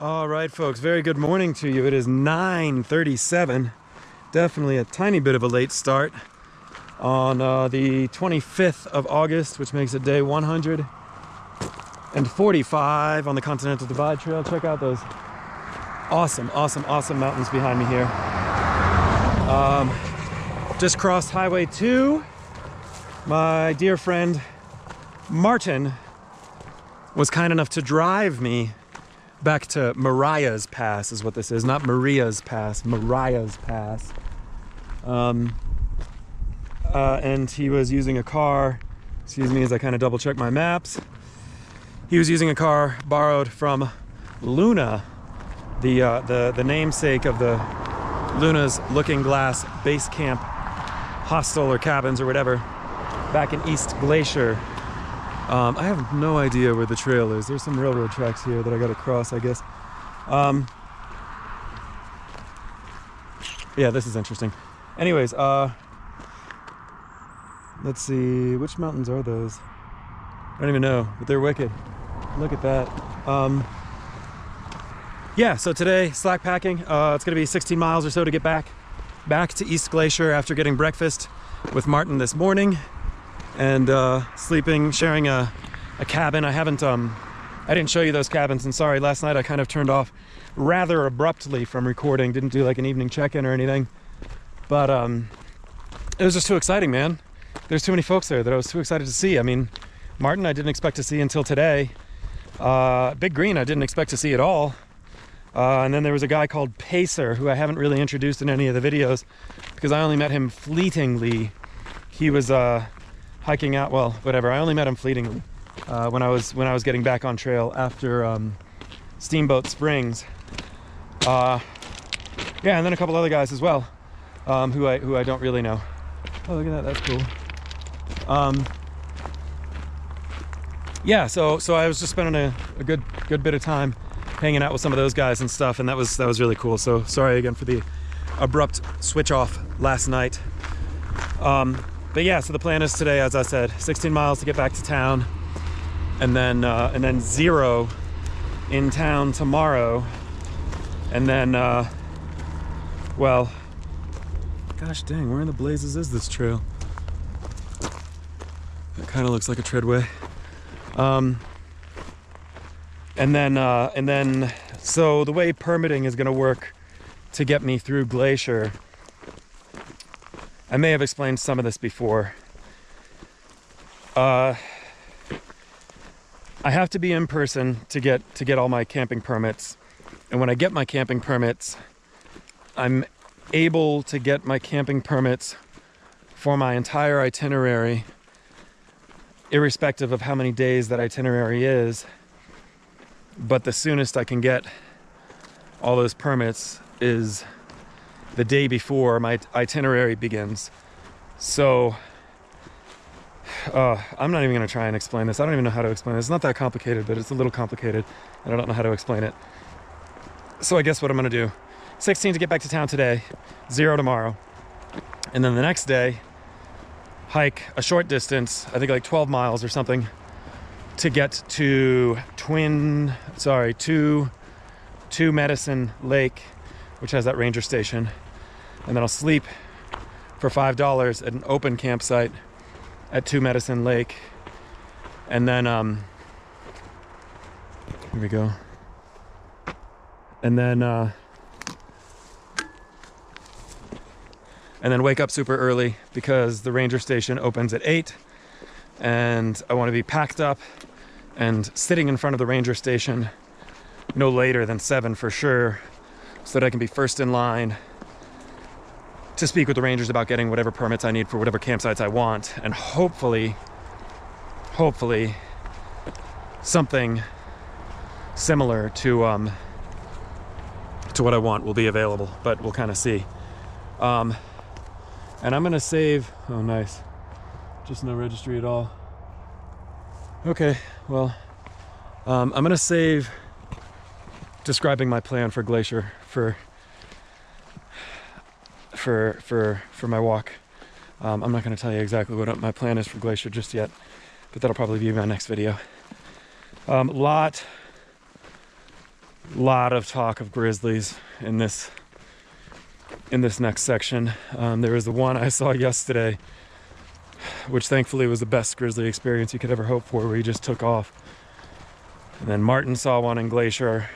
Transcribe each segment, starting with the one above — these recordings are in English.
All right, folks, very good morning to you. It is 9:37. Definitely a tiny bit of a late start on the 25th of August, which makes it day 145 on the Continental Divide Trail. Check out those awesome mountains behind me here. Just crossed Highway 2. My dear friend Martin was kind enough to drive me back to Mariah's Pass is what this is, not Maria's Pass, Mariah's Pass. And he was using a car, excuse me as I kind of double check my maps. He was using a car borrowed from Luna, the namesake of the Luna's Looking Glass base camp hostel or cabins or whatever back in East Glacier. I have no idea where the trail is. There's some railroad tracks here that I gotta cross, I guess. Yeah, this is interesting. Anyways, let's see, which mountains are those? I don't even know, but they're wicked. Look at that. Yeah, so today, slack packing. It's gonna be 16 miles or so to get back to East Glacier after getting breakfast with Martin this morning. And sharing a cabin. I didn't show you those cabins, and sorry, last night I kind of turned off rather abruptly from recording, didn't do like an evening check-in or anything, but it was just too exciting, man. There's too many folks there that I was too excited to see. I mean, Martin I didn't expect to see until today. Big Green I didn't expect to see at all. And then there was a guy called Pacer who I haven't really introduced in any of the videos because I only met him fleetingly. He was hiking out, well, whatever. I only met him fleetingly when I was getting back on trail after Steamboat Springs. Yeah, and then a couple other guys as well, who I don't really know. Oh, look at that, that's cool. Yeah, so I was just spending a good bit of time hanging out with some of those guys and stuff, and that was really cool. So sorry again for the abrupt switch off last night. But yeah, so the plan is today, as I said, 16 miles to get back to town, and then 0 in town tomorrow, and then well, gosh dang, where in the blazes is this trail? It kind of looks like a treadway. And then so the way permitting is going to work to get me through Glacier, I may have explained some of this before. I have to be in person to get all my camping permits. And when I get my camping permits, I'm able to get my camping permits for my entire itinerary, irrespective of how many days that itinerary is. But the soonest I can get all those permits is the day before my itinerary begins. So I'm not even gonna try and explain this. I don't even know how to explain this. It's not that complicated, but it's a little complicated and I don't know how to explain it. So I guess what I'm gonna do, 16 to get back to town today, 0 tomorrow. And then the next day, hike a short distance, I think like 12 miles or something, to get to Two Medicine Lake, which has that ranger station. And then I'll sleep for $5 at an open campsite at Two Medicine Lake. And then, here we go. And then wake up super early because the ranger station opens at 8. And I want to be packed up and sitting in front of the ranger station no later than 7 for sure, so that I can be first in line to speak with the rangers about getting whatever permits I need for whatever campsites I want, and hopefully something similar to what I want will be available, but we'll kind of see. And I'm gonna save, oh nice, just no registry at all. Okay, well, I'm gonna save describing my plan for Glacier for my walk. I'm not going to tell you exactly what my plan is for Glacier just yet, but that'll probably be my next video. Lot Lot of talk of grizzlies in this next section. There was the one I saw yesterday, which thankfully was the best grizzly experience you could ever hope for, where he just took off. And then Martin saw one in Glacier.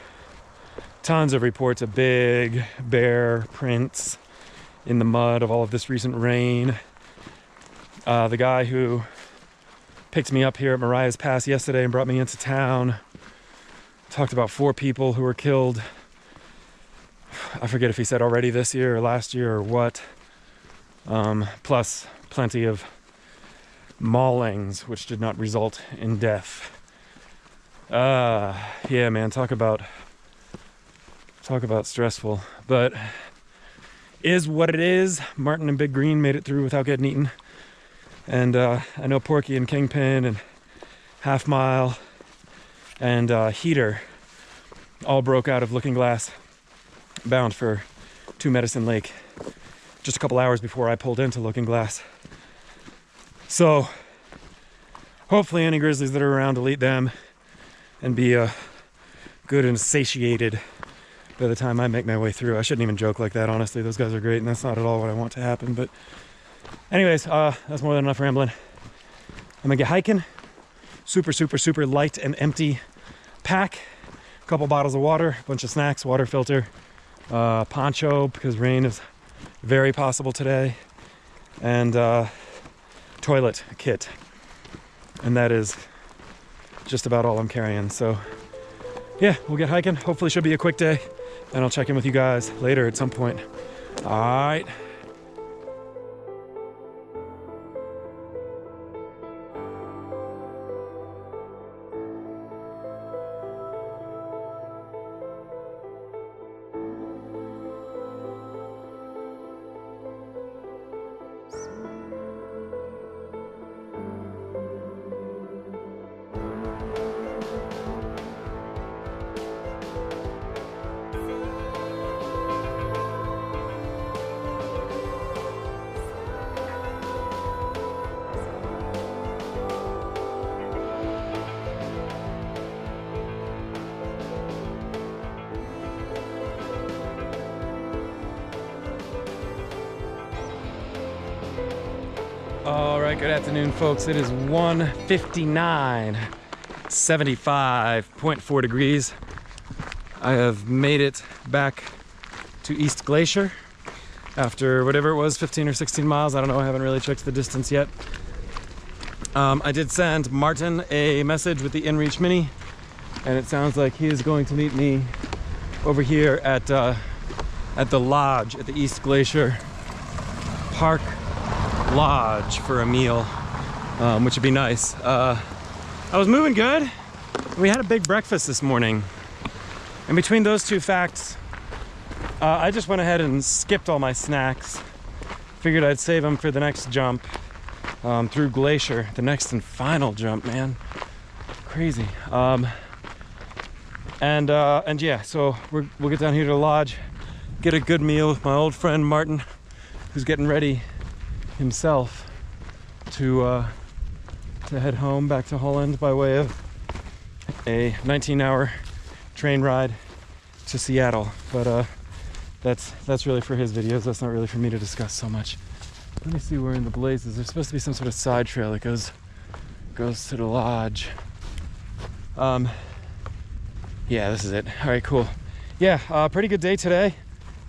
Tons of reports of big bear prints in the mud of all of this recent rain. The guy who picked me up here at Mariah's Pass yesterday and brought me into town talked about 4 people who were killed. I forget if he said already this year or last year or what. Plus plenty of maulings, which did not result in death. Yeah, man, talk about stressful, but is what it is. Martin and Big Green made it through without getting eaten. And I know Porky and Kingpin and Half Mile and Heater all broke out of Looking Glass, bound for 2 Medicine Lake, just a couple hours before I pulled into Looking Glass. So hopefully any grizzlies that are around will eat them and be good and satiated by the time I make my way through. I shouldn't even joke like that, honestly. Those guys are great, and that's not at all what I want to happen. But anyways, that's more than enough rambling. I'm gonna get hiking. Super, super, super light and empty pack. A couple bottles of water, a bunch of snacks, water filter, poncho, because rain is very possible today, and toilet kit. And that is just about all I'm carrying. So yeah, we'll get hiking. Hopefully should be a quick day, and I'll check in with you guys later at some point. All right. All right, good afternoon, folks. It is 1:59, 75.4 degrees. I have made it back to East Glacier after whatever it was, 15 or 16 miles. I don't know, I haven't really checked the distance yet. I did send Martin a message with the InReach Mini, and it sounds like he is going to meet me over here at the lodge at the East Glacier Park Lodge for a meal, which would be nice. I was moving good. We had a big breakfast this morning, and between those two facts, I just went ahead and skipped all my snacks. Figured I'd save them for the next jump through Glacier, the next and final jump, man. Crazy. And yeah, so we'll get down here to the lodge, get a good meal with my old friend Martin, who's getting ready himself to head home back to Holland by way of a 19-hour train ride to Seattle. But that's really for his videos. That's not really for me to discuss so much. Let me see where in the blazes. There's supposed to be some sort of side trail that goes to the lodge. Yeah, this is it. All right, cool. Yeah, pretty good day today.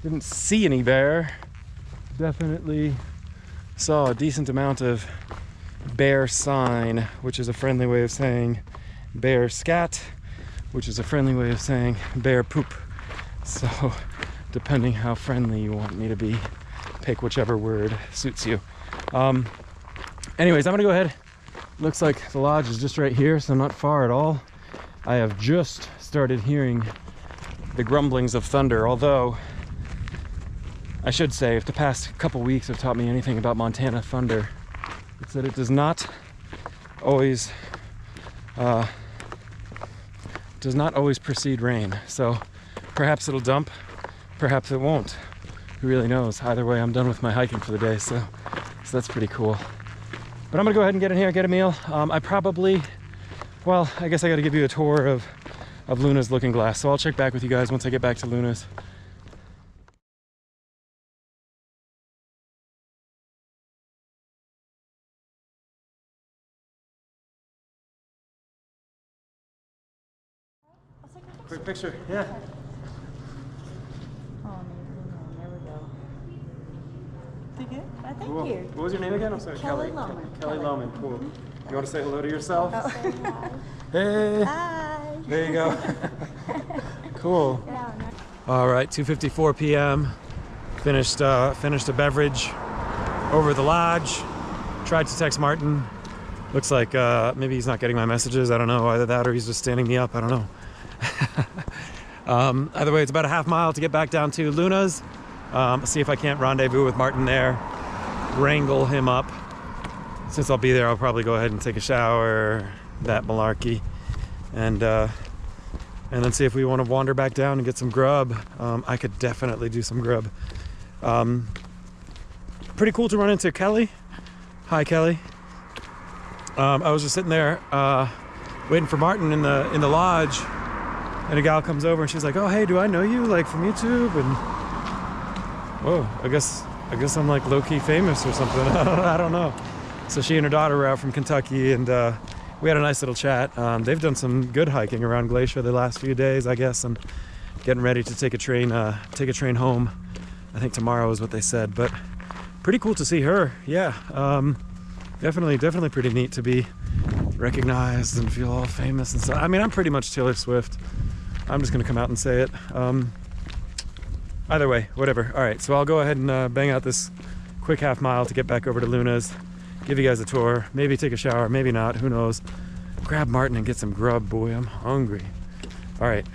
Didn't see any bear. Definitely saw a decent amount of bear sign, which is a friendly way of saying bear scat, which is a friendly way of saying bear poop. So depending how friendly you want me to be, pick whichever word suits you. Anyways, I'm gonna go ahead. Looks like the lodge is just right here, so not far at all. I have just started hearing the grumblings of thunder, although I should say, if the past couple weeks have taught me anything about Montana thunder, it's that it does not always precede rain. So perhaps it'll dump, perhaps it won't. Who really knows? Either way, I'm done with my hiking for the day, so that's pretty cool. But I'm gonna go ahead and get in here, get a meal. I guess I gotta give you a tour of of Luna's looking glass. So I'll check back with you guys once I get back to Luna's. Quick picture, yeah. Oh, amazing. There we go. Thank you. Thank Cool. you. What was your name again? I'm sorry. Kelly Loman. Kelly Loman, cool. You want to say hello to yourself? Oh. Hey. Hi. There you go. Cool. All right, 2:54 p.m. Finished a beverage over at the lodge. Tried to text Martin. Looks like maybe he's not getting my messages. I don't know. Either that or he's just standing me up. I don't know. Either way, it's about a half mile to get back down to Luna's. See if I can't rendezvous with Martin there, wrangle him up. Since I'll be there, I'll probably go ahead and take a shower, that malarkey, and then see if we want to wander back down and get some grub. I could definitely do some grub. Pretty cool to run into Kelly. Hi, Kelly. I was just sitting there waiting for Martin in the lodge. And a gal comes over and she's like, "Oh, hey, do I know you, like, from YouTube?" And whoa, I guess I'm like low-key famous or something. I don't know. So she and her daughter were out from Kentucky, and we had a nice little chat. They've done some good hiking around Glacier the last few days, I guess, and getting ready to take a train home. I think tomorrow is what they said, but pretty cool to see her. Yeah, definitely pretty neat to be recognized and feel all famous and stuff. I mean, I'm pretty much Taylor Swift. I'm just gonna come out and say it. Either way, whatever. All right, so I'll go ahead and bang out this quick half mile to get back over to Luna's, give you guys a tour, maybe take a shower, maybe not, who knows. Grab Martin and get some grub, boy, I'm hungry. All right,